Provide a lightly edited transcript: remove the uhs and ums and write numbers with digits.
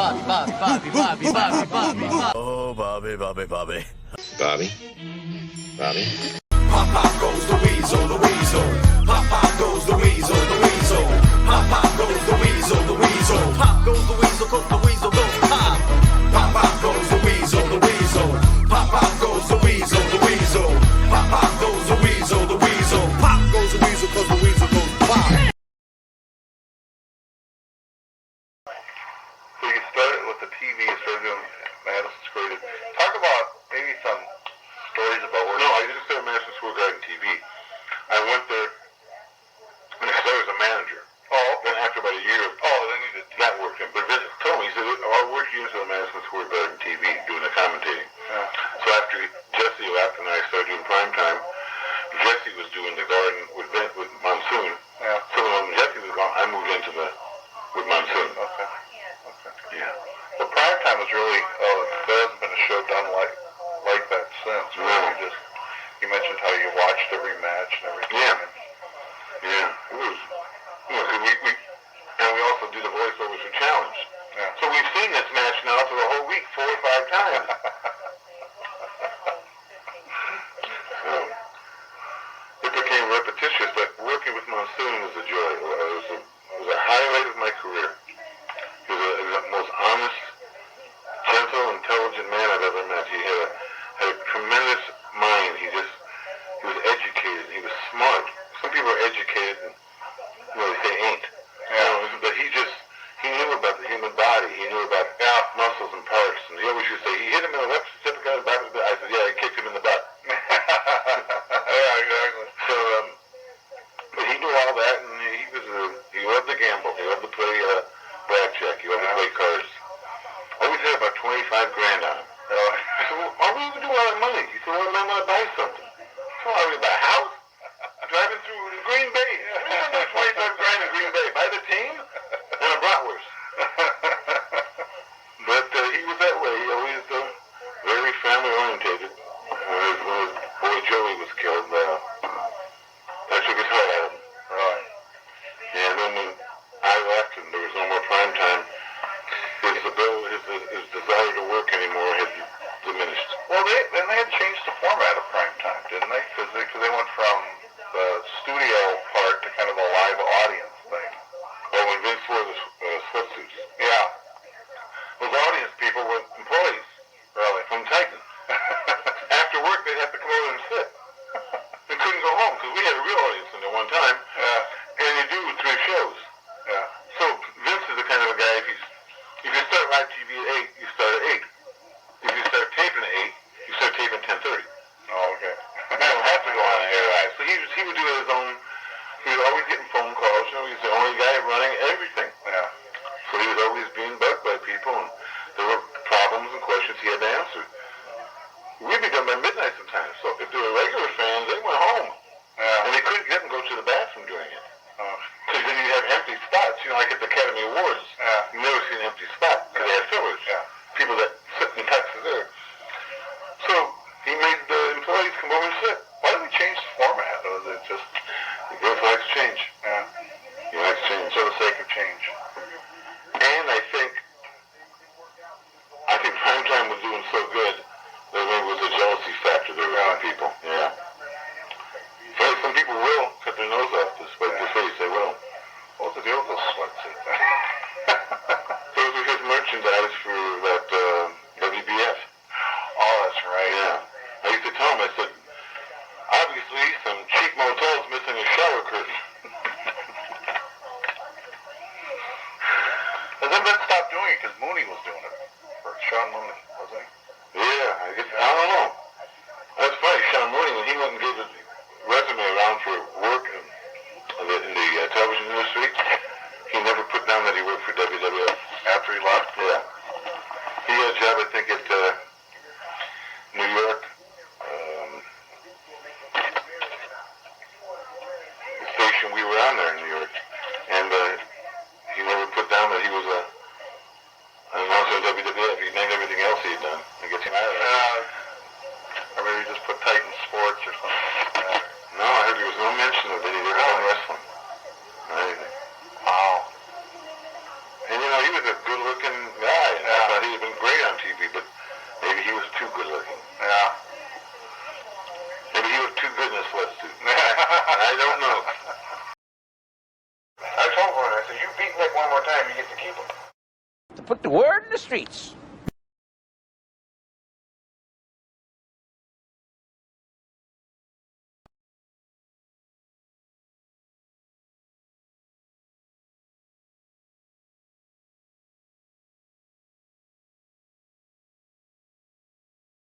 Oh, Bobby. Bobby? Pop, pop goes the weasel, the weasel. Pop, pop goes the weasel, the weasel. Pop, pop goes the weasel, the weasel. Pop goes the weasel, cause the weasel goes pop. Pop, pop goes the weasel, the weasel. Pop, pop goes the weasel, the weasel. Pop, pop goes the weasel, the weasel. Pop goes the weasel, cause the weasel goes pop. So you started with the TV, you started doing Madison Square. Talk about maybe some stories about where... No, I didn't start Madison Square Garden TV. I went there and I started as a manager. Oh, Then after about a year of then you did... not working, but Vincent told me, he said, I'll work you into the Madison Square Garden TV doing the commentating. Yeah. So after Jesse left and I started doing primetime, Jesse was doing the garden with Monsoon. Yeah. So when Jesse was gone, I moved into with Monsoon. Okay. Yeah. Well, primetime was really... there hasn't been a show done like that since. No. Right? You mentioned how you watched every match and everything. Yeah. It was... And we also do the voiceovers for Challenge. Yeah. So we've seen this match now for the whole week 4 or 5 times. So it became repetitious, but working with Monsoon was a joy. It was a highlight of my career. He was the most honest, gentle, intelligent man I've ever met. He had a tremendous mind. He was educated. He was smart. Some people are educated and they say ain't. Yeah. But he knew about the human body. He knew about muscles and parts. And he always used to say, he hit him in the left cervical back of the I said, yeah, he kicked him in the butt. Yeah, exactly. So, but he knew all that, and he loved to gamble. He loved to play blackjack. He loved to play cards. I always had about 25 grand on him. I said, well, why would you do all that money? He said, well, I might want to buy something. So I would buy a house. Driving through Green Bay. 25 grand in Green Bay. Buy the team and a bratwurst. But he was that way. He always very family orientated. When his boy Joey was killed, that shook his heart at him. Right. And then when I left and there was no more prime time, his desire to work anymore had diminished. Well, they had changed the format of primetime, didn't they? Because they went from the studio part to kind of a live audience thing. Oh, when Vince wore the sweatsuits. Yeah. Those audience people were employees. Really? From Titan. After work, they'd have to come over and sit. They couldn't go home because we had a real audience in there one time. Yeah. And you do 3 shows. Yeah. So Vince is the kind of a guy, if you start live TV at 8, you start at 8. If you start taping at 8, you start taping at 10:30. Oh, okay. You don't have to go on air live. So he would do his own. He was always getting phone calls. He's the only guy running everything. Yeah. So he was always being bugged by people, and there were problems and questions he had to answer. We'd be done by midnight sometimes. So if they were regular fans, they went home. Yeah. And they couldn't get them to go to the bathroom during it. Oh. Because then you have empty spots. Like at the Academy Awards. Yeah. You never see an empty spot because they had fillers. Yeah. People that sit in tuxes there. So he made the employees come over and sit. Why did they change the format? Or was it just... Vince likes change. Yeah. He likes change. For the sake of change. And I think primetime was doing so good that maybe it was a jealousy factor there around people. Yeah. So some people will cut their nose off this way. This way they will. What's the deal with those sweatsuits? Those were his merchandise for that WBF. Oh, that's right. Yeah. I used to tell him, I said, obviously some cheap motel's missing a shower curtain. And then Ben stopped doing it because Mooney was doing it. For Sean Mooney, wasn't he? Yeah, I don't know. That's funny, Sean Mooney, when he went and gave his resume around for work in the television industry, he never put down that he worked for WWF. After he left? Yeah. He had a job, I think, at New York. The station we were on there in New York. And he never put down that he was an announcer at WWF. He named everything else he had done. I guess he might have. Or maybe just put Titan Sports or something. No, I heard there was no mention of it. He never done wrestling. Not anything. Wow. And he was a good-looking guy. time you get to keep them. To put the word in the streets.